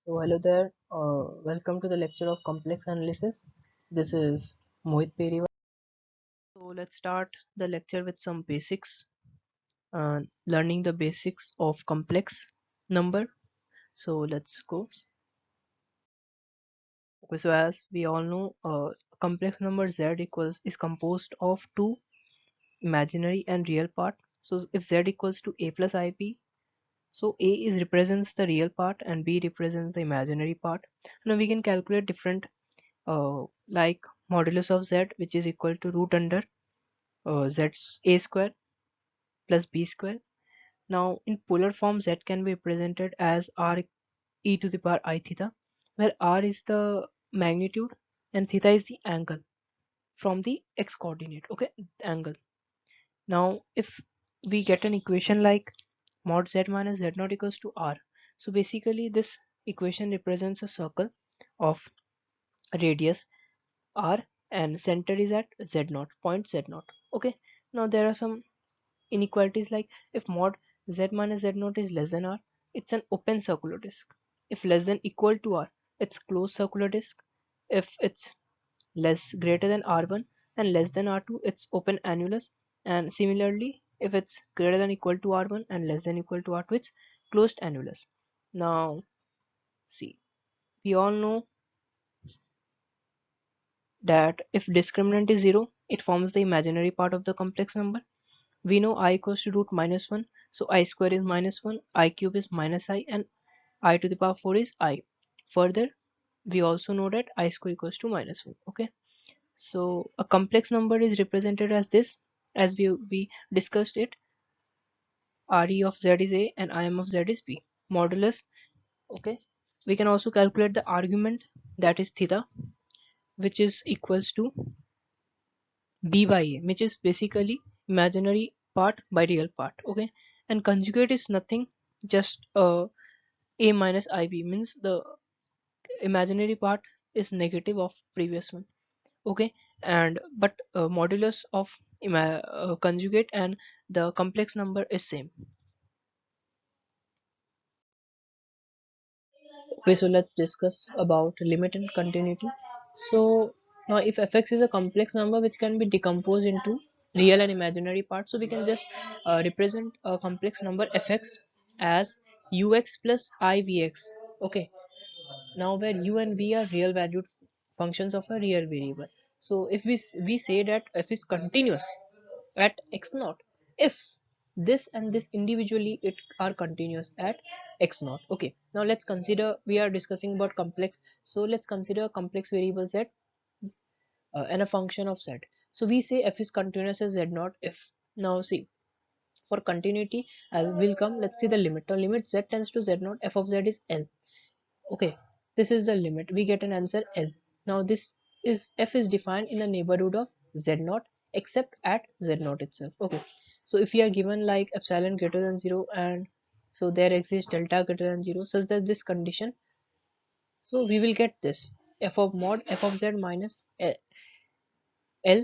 So hello there, welcome to the lecture of complex analysis. This is Mohit Periwal. So let's start the lecture with some basics, learning the basics of complex number. So let's go. Okay, so as we all know, complex number z is composed of two imaginary and real part. So if z equals to a plus ib, so a is represents the real part and b represents the imaginary part. Now we can calculate different like modulus of z, which is equal to root under z a square plus b square. Now in polar form z can be represented as r e to the power I theta, where r is the magnitude and theta is the angle from the x coordinate. Okay, angle. Now if we get an equation like mod z minus z naught equals to r, so basically this equation represents a circle of radius r and center is at z naught, point z naught. Okay, now there are some inequalities like if mod z minus z naught is less than r, it's an open circular disk. If less than equal to r, it's closed circular disk. If it's less greater than r1 and less than r2, it's open annulus. And similarly, if it's greater than equal to r1 and less than equal to r2, it's closed annulus. Now see, we all know that if discriminant is 0, it forms the imaginary part of the complex number. We know I equals to root minus 1, so I square is minus 1, I cube is minus I, and I to the power 4 is I. Further, we also know that I square equals to minus 1. Okay, so a complex number is represented as this, as we discussed it. RE of Z is A and IM of Z is B. Modulus. Okay, we can also calculate the argument, that is theta, which is equals to b by a, which is basically imaginary part by real part. Okay, and conjugate is nothing, just a minus ib, means the imaginary part is negative of previous one. Okay, and but modulus of conjugate and the complex number is same. Okay, so let's discuss about limit and continuity. So now if fx is a complex number which can be decomposed into real and imaginary parts, so we can just represent a complex number fx as ux plus ivx. Okay, now where u and v are real valued functions of a real variable. So if we say that f is continuous at x naught, if this and this individually it are continuous at x naught. Okay, now let's consider, we are discussing about complex, so let's consider a complex variable z and a function of z. So we say f is continuous as z naught if. Now see, for continuity as will come, let's see the limit. Now limit z tends to z naught, f of z is l. Okay, this is the limit, we get an answer l. Now this is f is defined in the neighborhood of z naught except at z naught itself. Okay, so if we are given like epsilon greater than 0 and so there exists delta greater than 0 such that this condition, so we will get this f of mod f of z minus l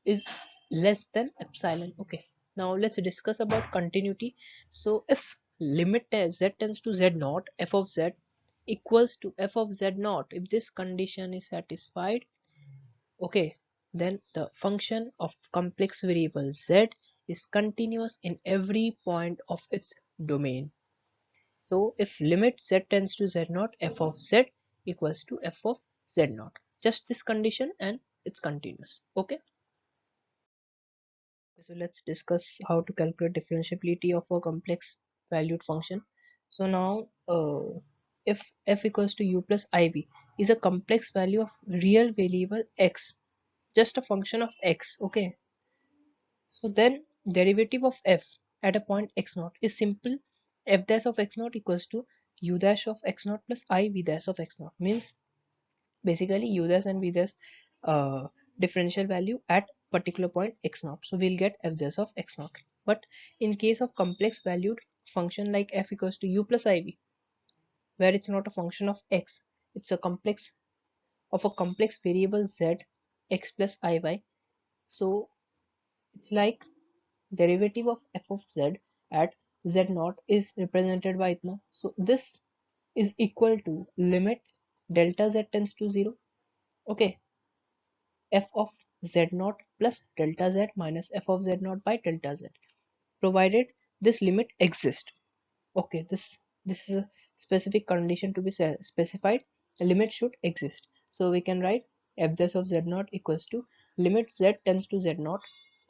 is less than epsilon. Okay, now let's discuss about continuity. So if limit z tends to z naught, f of z equals to f of z naught, if this condition is satisfied, okay, then the function of complex variable z is continuous in every point of its domain. So if limit z tends to z naught, f of z equals to f of z naught, just this condition and it's continuous. Okay, so let's discuss how to calculate differentiability of a complex valued function. So now, if f equals to u plus ib is a complex value of real variable x, just a function of x. Okay, so then derivative of f at a point x naught is simple. F dash of x naught equals to u dash of x naught plus I v dash of x naught, means basically u dash and v dash differential value at particular point x naught, so we'll get f dash of x naught. But in case of complex valued function like f equals to u plus iv, where it's not a function of x, it's a complex of a complex variable z x plus iy, so it's like derivative of f of z at z naught is represented by itna. So this is equal to limit delta z tends to 0. Okay, f of z naught plus delta z minus f of z naught by delta z, provided this limit exists. Okay, this is a specific condition to be specified. A limit should exist. So we can write f this of z naught equals to limit z tends to z naught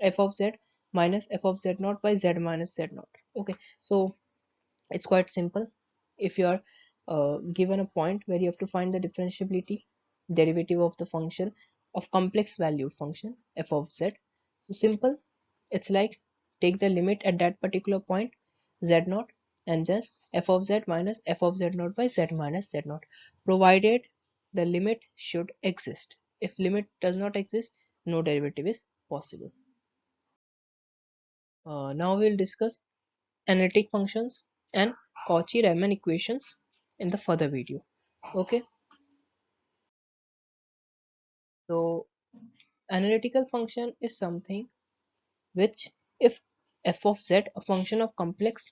f of z minus f of z naught by z minus z naught. Okay, so it's quite simple. If you are given a point where you have to find the differentiability derivative of the function of complex valued function f of z, so simple. It's like take the limit at that particular point z naught and just f of z minus f of z naught by z minus z naught, provided the limit should exist. If limit does not exist, no derivative is possible. Now we'll discuss analytic functions and Cauchy-Riemann equations in the further video. Okay, so analytical function is something which, if f of z, a function of complex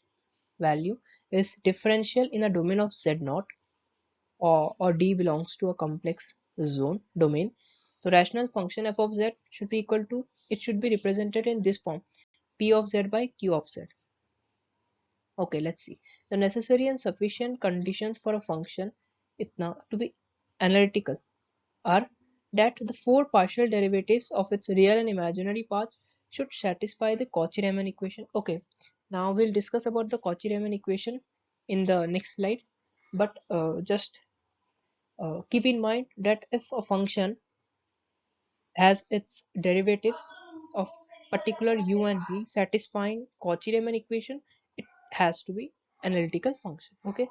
value, is differential in a domain of z naught, or d belongs to a complex zone domain, so rational function f of z should be equal to, it should be represented in this form: p of z by q of z. Okay, let's see. The necessary and sufficient conditions for a function itna to be analytical are that the four partial derivatives of its real and imaginary parts should satisfy the Cauchy-Riemann equation. Okay, now we'll discuss about the Cauchy-Riemann equation in the next slide. But just keep in mind that if a function has its derivatives of particular u and v satisfying Cauchy-Riemann equation, it has to be analytical function. Okay,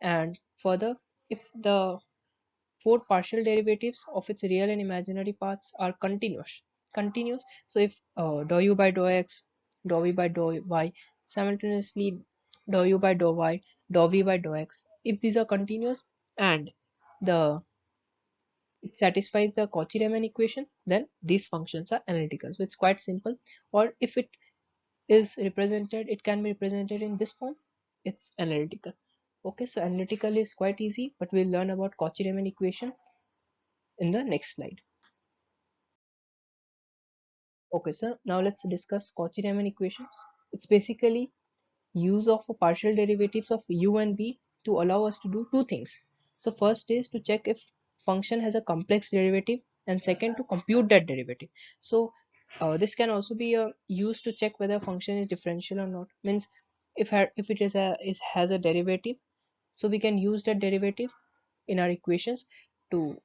and further, if the four partial derivatives of its real and imaginary parts are continuous, so if dou u by dou x, dou v by dou y, simultaneously dou u by dou y, dou v by dou x, if these are continuous and the it satisfies the Cauchy-Riemann equation, then these functions are analytical. So it's quite simple. Or if it is represented, it can be represented in this form, it's analytical. Okay, so analytical is quite easy, but we'll learn about Cauchy-Riemann equation in the next slide. Okay, so now let's discuss Cauchy-Riemann equations. It's basically use of a partial derivatives of u and v to allow us to do two things. So first is to check if function has a complex derivative, and second to compute that derivative. So this can also be used to check whether a function is differential or not. Means if it is has a derivative, so we can use that derivative in our equations to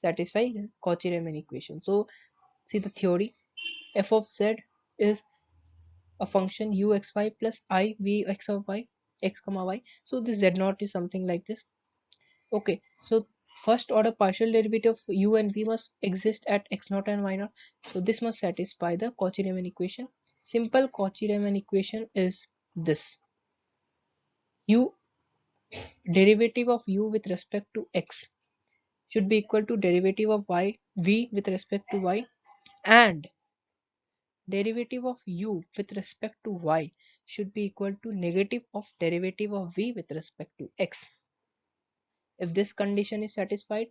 satisfy Cauchy-Riemann equation. So see the theory: f of z is a function u x y plus I v x of y, x comma y. So this z naught is something like this. Okay, so first order partial derivative of u and v must exist at x naught and y naught. So this must satisfy the Cauchy-Riemann equation. Simple Cauchy-Riemann equation is this: u, derivative of u with respect to x should be equal to derivative of y v with respect to y, and derivative of u with respect to y should be equal to negative of derivative of v with respect to x. If this condition is satisfied,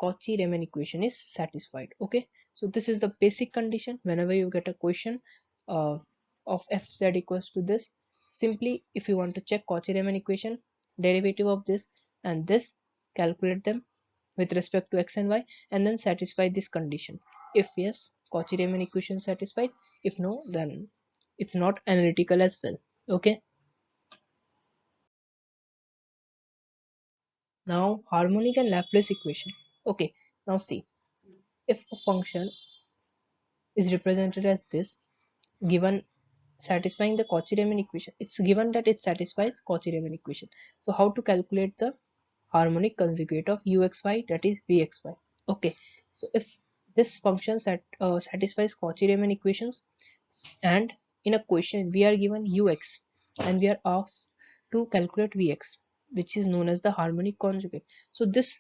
Cauchy-Riemann equation is satisfied. Okay, so this is the basic condition. Whenever you get a question uh, of fz equals to this, simply if you want to check Cauchy-Riemann equation, derivative of this and this, calculate them with respect to x and y, and then satisfy this condition. If yes, Cauchy-Riemann equation satisfied. If no, then it's not analytical as well. Okay, now harmonic and Laplace equation. Okay, now see, if a function is represented as this, given satisfying the Cauchy-Riemann equation, it's given that it satisfies Cauchy-Riemann equation. So how to calculate the harmonic conjugate of uxy, that is vxy? Okay, so if this function satisfies Cauchy-Riemann equations, and in a question we are given ux and we are asked to calculate vx, which is known as the harmonic conjugate, so this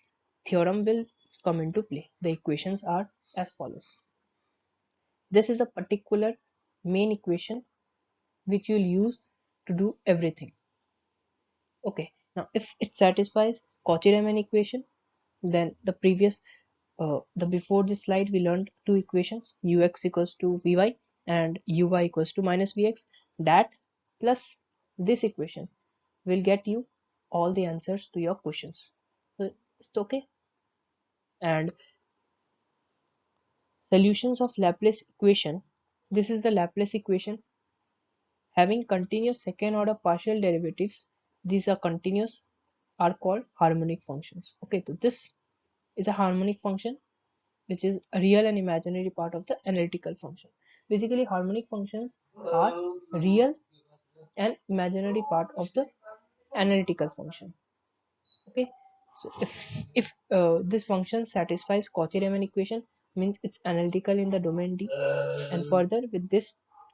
theorem will come into play. The equations are as follows: this is a particular main equation which you'll use to do everything. Okay, now if it satisfies Cauchy-Riemann equation, then the before this slide we learned two equations, ux equals to vy and uy equals to minus vx. That plus this equation will get you all the answers to your questions. So it's okay. And solutions of Laplace equation. This is the Laplace equation having continuous second order partial derivatives. These are continuous, are called harmonic functions. Okay, so this is a harmonic function which is a real and imaginary part of the analytical function. Basically, harmonic functions are real and imaginary part of the analytical function. Okay, so if this function satisfies Cauchy-Riemann equation, means it's analytical in the domain D, and further with this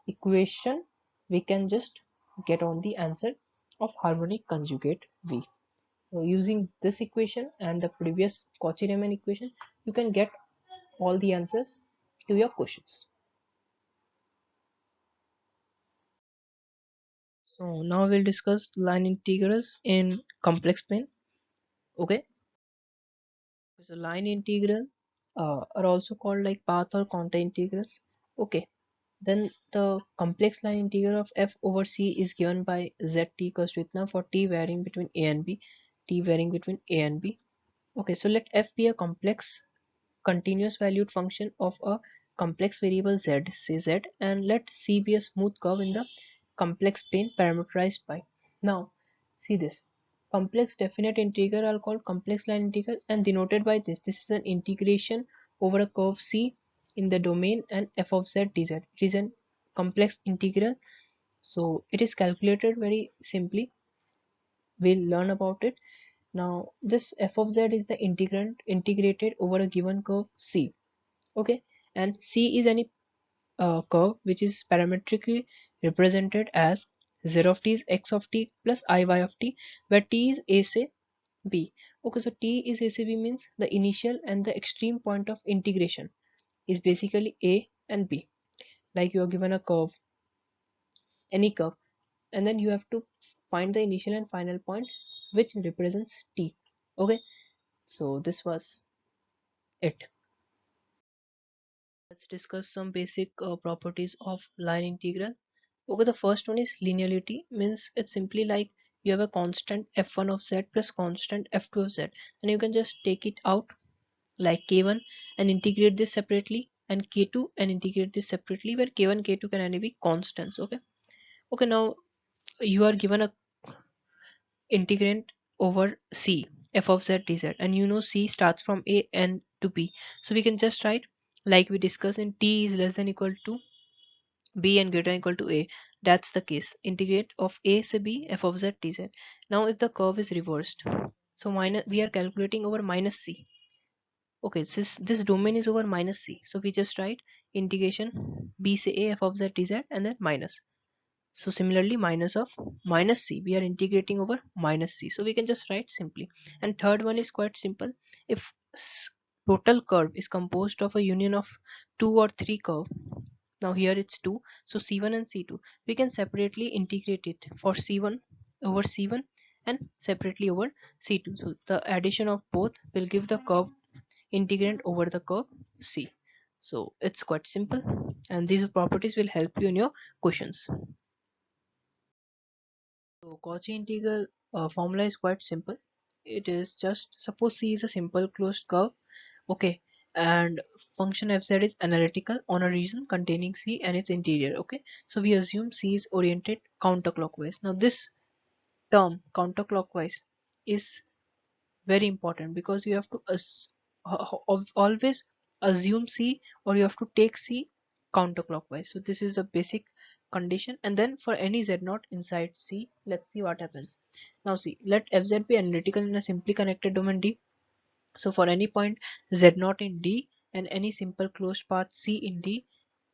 equation we can just get on the answer of harmonic conjugate V. So using this equation and the previous Cauchy-Riemann equation, you can get all the answers to your questions. So now we'll discuss line integrals in complex plane. Okay, so line integral are also called like path or contour integrals. Okay, then the complex line integral of f over c is given by zt equals to itna for t varying between a and b, t varying between a and b. Okay, so let f be a complex continuous valued function of a complex variable z, say z, and let c be a smooth curve in the complex plane parameterized by. Now, see this. Complex definite integral are called complex line integral and denoted by this. This is an integration over a curve c in the domain and f of z dz. It is an complex integral, so it is calculated very simply. We'll learn about it. Now, this f of z is the integrand integrated over a given curve c. Okay, and c is any curve which is parametrically represented as z of t is x of t plus iy of t, where t is a say b. Okay, so t is a say b means the initial and the extreme point of integration is basically a and b. Like you are given a curve, any curve, and then you have to find the initial and final point which represents t. Okay, so this was it. Let's discuss some basic properties of line integral. Okay, the first one is linearity, means it's simply like you have a constant f1 of z plus constant f2 of z, and you can just take it out like k1 and integrate this separately, and k2 and integrate this separately, where k1 k2 can only be constants. Okay, okay, now you are given a integrand over c f of z dz, and you know c starts from a and to b, so we can just write like we discussed in t is less than equal to b and greater than equal to a. That's the case. Integrate of a से b f of z dz. Now if the curve is reversed, so minus we are calculating over minus c. Okay, this domain is over minus c, so we just write integration b से a f of z dz and then minus. So similarly minus of minus c, we are integrating over minus c, so we can just write simply. And third one is quite simple. If total curve is composed of a union of two or three curve, now here it's 2, so c1 and c2, we can separately integrate it for c1 over c1 and separately over c2, so the addition of both will give the curve integrand over the curve c. So it's quite simple, and these properties will help you in your questions. So Cauchy integral formula is quite simple. It is just suppose c is a simple closed curve. Okay, and function fz is analytical on a region containing c and its interior. Okay, so we assume c is oriented counterclockwise. Now this term counterclockwise is very important because you have to always assume c, or you have to take c counterclockwise. So this is a basic condition, and then for any z naught inside c, let's see what happens. Now see, let fz be analytical in a simply connected domain D. So for any point z naught in D and any simple closed path C in D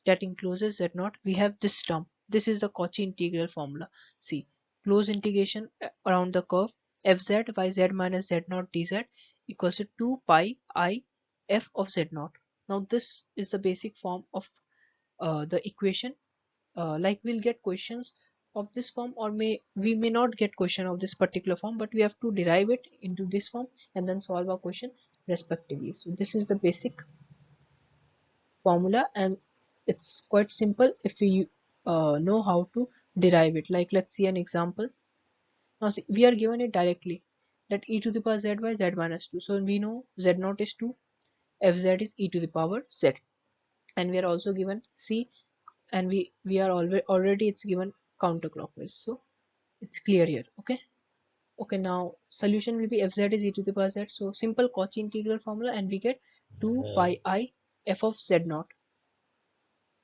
that encloses z naught, we have this term. This is the Cauchy integral formula. See, close integration around the curve fz by z minus z naught dz equals to 2 pi I f of z naught. Now this is the basic form of the equation. Like we'll get questions of this form, or we may not get question of this particular form, but we have to derive it into this form and then solve our question respectively. So this is the basic formula, and it's quite simple if we know how to derive it. Like, let's see an example. Now see, we are given it directly, that e to the power z by z minus 2. So we know z naught is 2, fz is e to the power z, and we are also given c, and we are already it's given counterclockwise, so it's clear here. Okay. Okay, now solution will be fz is e to the power z. So simple Cauchy integral formula, and we get 2 pi I f of z naught.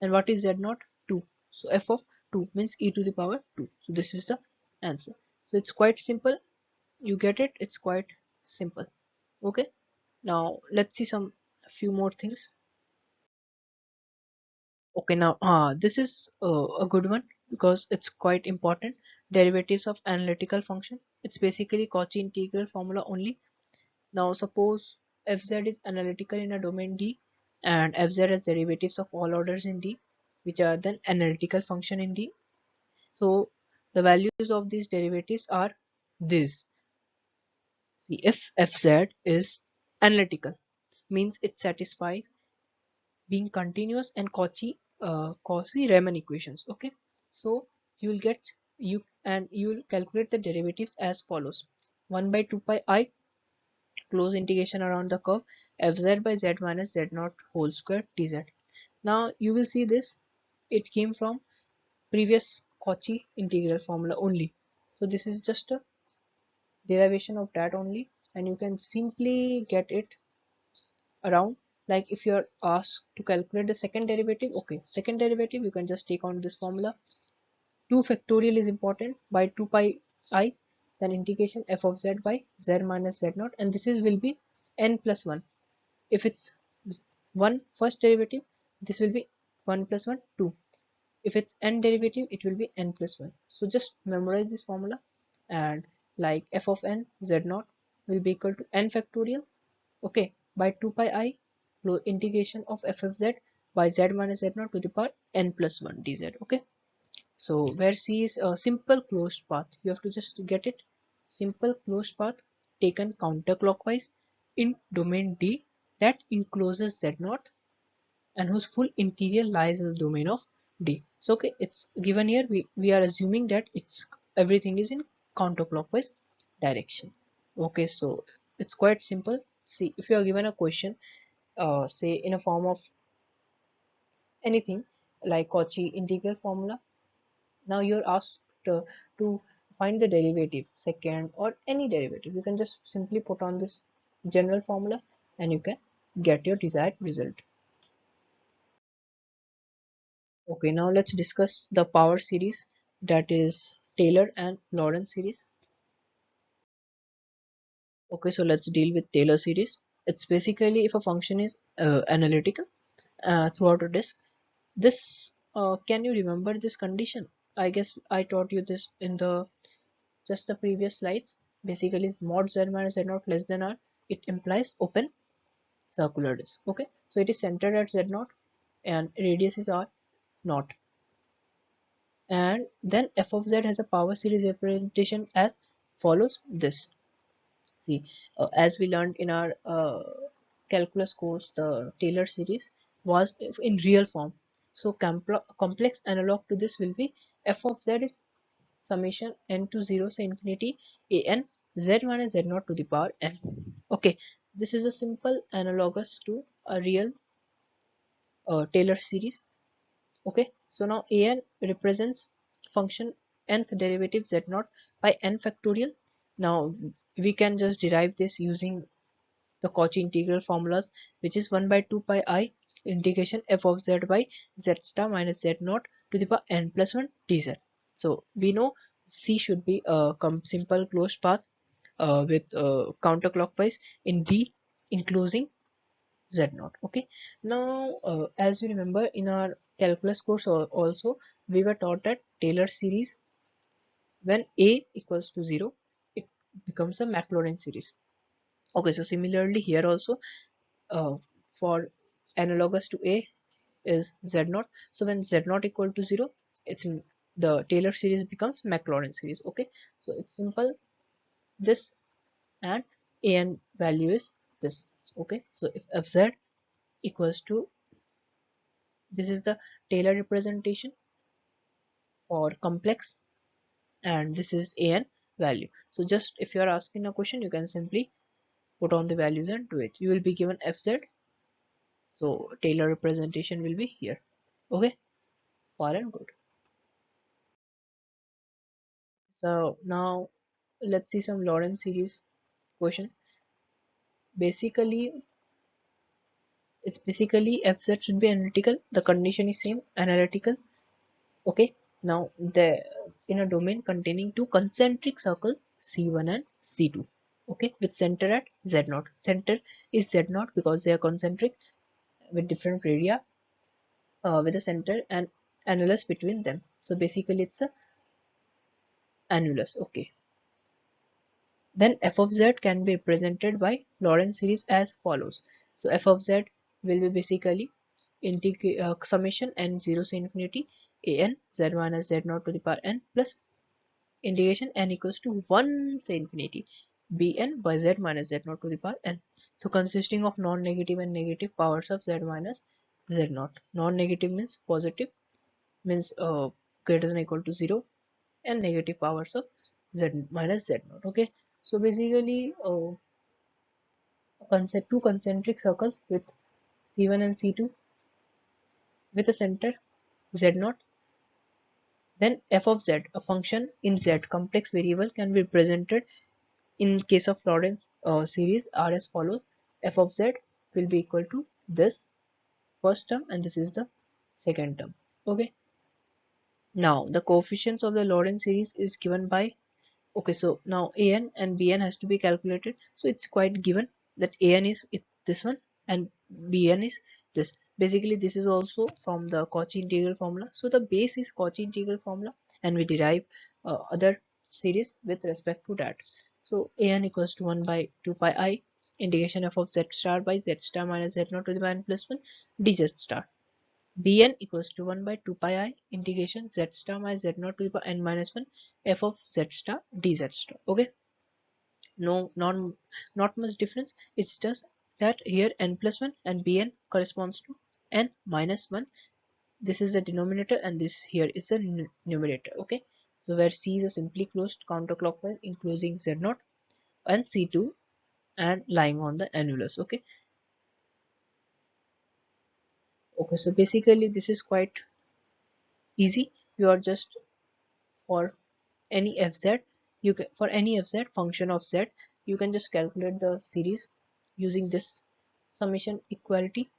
And what is z naught? 2. So f of 2 means e to the power 2. So this is the answer. So it's quite simple. You get it? It's quite simple. Okay. Now let's see some few more things. Okay, now this is a good one because it's quite important. Derivatives of analytical function. It's basically Cauchy integral formula only. Now suppose fz is analytical in a domain D, and fz has derivatives of all orders in D, which are then analytical function in D. So the values of these derivatives are this. See, if fz is analytical, means it satisfies being continuous and Cauchy-Riemann equations. Okay, so you will get you will calculate the derivatives as follows: 1 by 2 pi I close integration around the curve fz by z minus z naught whole square dz. Now you will see this, it came from previous Cauchy integral formula only. So this is just a derivation of that only, and you can simply get it around. Like if you are asked to calculate the second derivative, okay, second derivative you can just take on this formula. 2 factorial is important by 2 pi I, then integration f of z by z minus z naught, and this is will be n plus 1. If it's 1 first derivative, this will be 1 plus 1 2. If it's n derivative, it will be n plus 1. So just memorize this formula, and like f of n z naught will be equal to n factorial, okay, by 2 pi I integration of f of z by z minus z naught to the power n plus 1 dz. Okay, so where c is a simple closed path, you have to just get it. Simple closed path taken counterclockwise in domain D that encloses z naught and whose full interior lies in the domain of D. So okay, it's given here. We are assuming that it's everything is in counterclockwise direction. Okay, so it's quite simple. See, if you are given a question, say in a form of anything like Cauchy integral formula, now you're asked to find the derivative, second or any derivative. You can just simply put on this general formula, and you can get your desired result. Okay, now let's discuss the power series, that is Taylor and Lorentz series. Okay, so let's deal with Taylor series. It's basically if a function is analytical throughout a disk. This can you remember this condition? I guess I taught you this in the just the previous slides. Basically, is mod z minus z naught less than r. It implies open circular disk. Okay, so it is centered at z naught and radius is r naught. And then f of z has a power series representation as follows this. See, as we learned in our calculus course, the Taylor series was in real form. So complex analog to this will be f of z is summation n to 0 say infinity a n z minus z naught to the power n. Okay, this is a simple analogous to a real Taylor series. Okay, so now an represents function nth derivative z naught by n factorial. Now we can just derive this using the Cauchy integral formulas, which is 1 by 2 pi I integration f of z by z star minus z naught to the power n plus 1 dz. So we know C should be a simple closed path with counterclockwise in D enclosing z naught. Okay, now as you remember in our calculus course also, we were taught that Taylor series, when a equals to 0, it becomes a Maclaurin series. Okay, so similarly here also, uh, for analogous to a is z naught. So when z naught equal to 0, it's the Taylor series becomes Maclaurin series. Okay, so it's simple. This and an value is this. Okay, so if fz equals to, this is the Taylor representation for complex, and this is an value. So just if you are asking a question, you can simply put on the values and do it. You will be given fz, so Taylor representation will be here. Okay, far and good. So now let's see some Lorentz series question. Basically, it's basically fz should be analytical. The condition is same, analytical. Okay, now the in a domain containing two concentric circles C1 and C2. Okay, with center at Z0. Center is Z0 because they are concentric with different radii, with a center and annulus between them. So basically it's a annulus. Okay, then f of z can be represented by Lorentz series as follows. So f of z will be basically summation n 0 to infinity a n z minus z naught to the power n plus integration n equals to 1 say infinity bn by z minus z naught to the power n. So consisting of non-negative and negative powers of z minus z naught. Non-negative means positive, means greater than or equal to 0, and negative powers of z minus z naught. Okay, so basically two concentric circles with C1 and C2 with a center z0. Then f of z, a function in z, complex variable, can be represented in case of Lorentz series are as follows. F of z will be equal to this first term and this is the second term. Okay, now the coefficients of the Lorentz series is given by, okay, so now an and bn has to be calculated. So it's quite given that an is this one and bn is this. Basically this is also from the Cauchy integral formula. So the base is Cauchy integral formula and we derive other series with respect to that. So an equals to 1 by 2 pi I integration f of z star by z star minus z naught to the power n plus 1 dz star. Bn equals to 1 by 2 pi I integration z star minus z naught to the power n minus 1 f of z star dz star. Okay, no, not much difference. It's just that here n plus 1 and bn corresponds to n minus 1. This is the denominator and this here is the numerator. Okay, so where c is a simply closed counterclockwise enclosing z0 and c2 and lying on the annulus. Okay, okay, so basically this is quite easy. You are just, for any fz, you can, for any fz function of z, you can just calculate the series using this summation equality.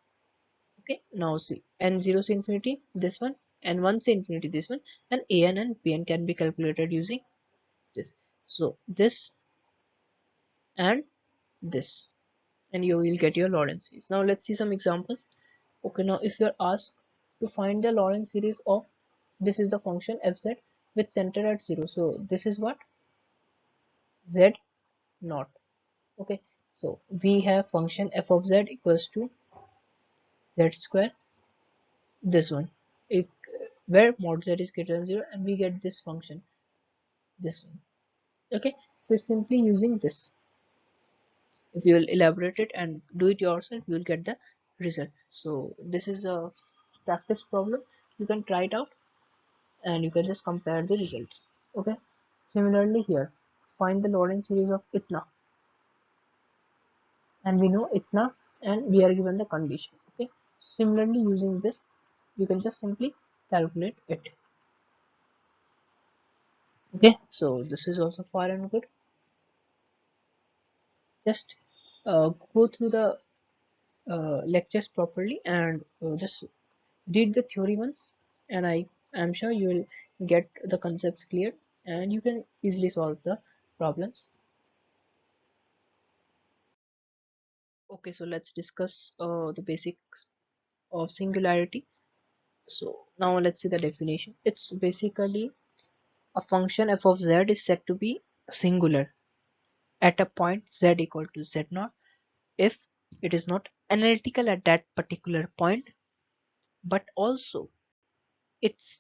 Okay, now see n 0 to infinity this one and 1 to infinity this one, and an and bn can be calculated using this. So this and this, and you will get your Lorentz series. Now let's see some examples. Okay, now if you're asked to find the Lorentz series of, this is the function fz with center at 0. So this is what z naught. Okay, so we have function f of z equals to z square, this one, it, where mod z is greater than 0, and we get this function, this one. Okay, so simply using this, if you will elaborate it and do it yourself, you will get the result. So this is a practice problem. You can try it out and you can just compare the results. Okay, similarly here, find the Lorentz series of itna, and we know itna and we are given the condition. Okay, similarly using this, you can just simply calculate it. Okay, so this is also far and good. Just go through the lectures properly and just read the theory once, and I am sure you will get the concepts clear and you can easily solve the problems. Okay, so let's discuss the basics of singularity. So now let's see the definition. It's basically a function f of z is said to be singular at a point z equal to z naught if it is not analytical at that particular point, but also it's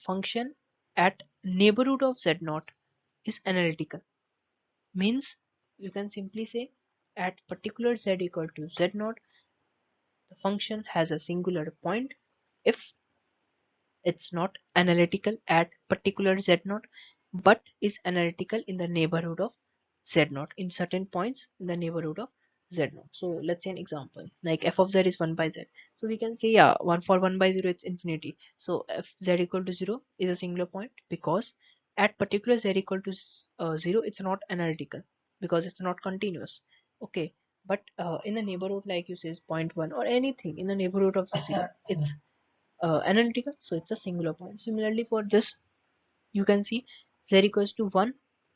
function at neighborhood of z naught is analytical. Means you can simply say at particular z equal to z naught, the function has a singular point if it's not analytical at particular z naught, but is analytical in the neighborhood of z naught, in certain points in the neighborhood of z naught. So let's say an example like f of z is 1 by z. So we can say, yeah, 1 for 1 by 0 it's infinity. So f z equal to 0 is a singular point because at particular z equal to 0 it's not analytical because it's not continuous. Okay, but in the neighborhood, like you say, is point 0.1 or anything in the neighborhood of 0, it's analytical, so it's a singular point. Similarly for this, you can see z equals to 1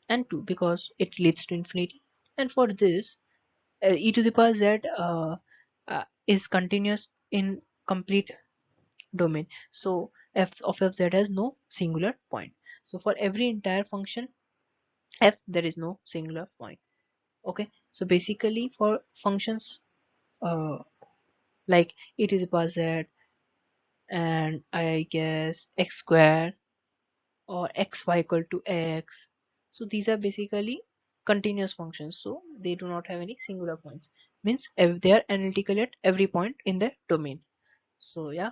and 2 because it leads to infinity. And for this, e to the power z is continuous in complete domain, so f of z has no singular point. So for every entire function f, there is no singular point. Okay, so basically for functions uh, like e to the power z and I guess x square or xy equal to x. So these are basically continuous functions. So they do not have any singular points. Means they are analytical at every point in the domain. So yeah,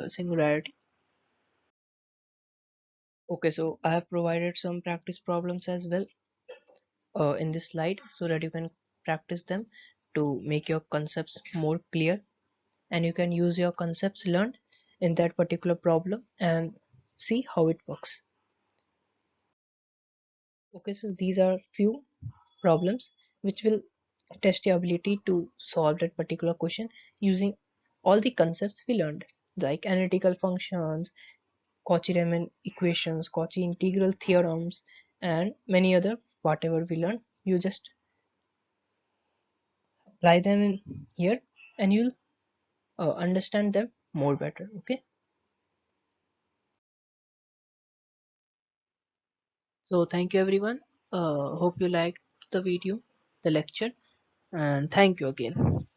singularity. Okay, so I have provided some practice problems as well in this slide so that you can practice them to make your concepts more clear, and you can use your concepts learned in that particular problem and see how it works. Okay, so these are few problems which will test your ability to solve that particular question using all the concepts we learned, like analytical functions, Cauchy-Riemann equations, Cauchy integral theorems, and many other whatever we learned. You just apply them in here and you'll understand them more better. Okay, so thank you everyone. Hope you liked the video, the lecture, and thank you again.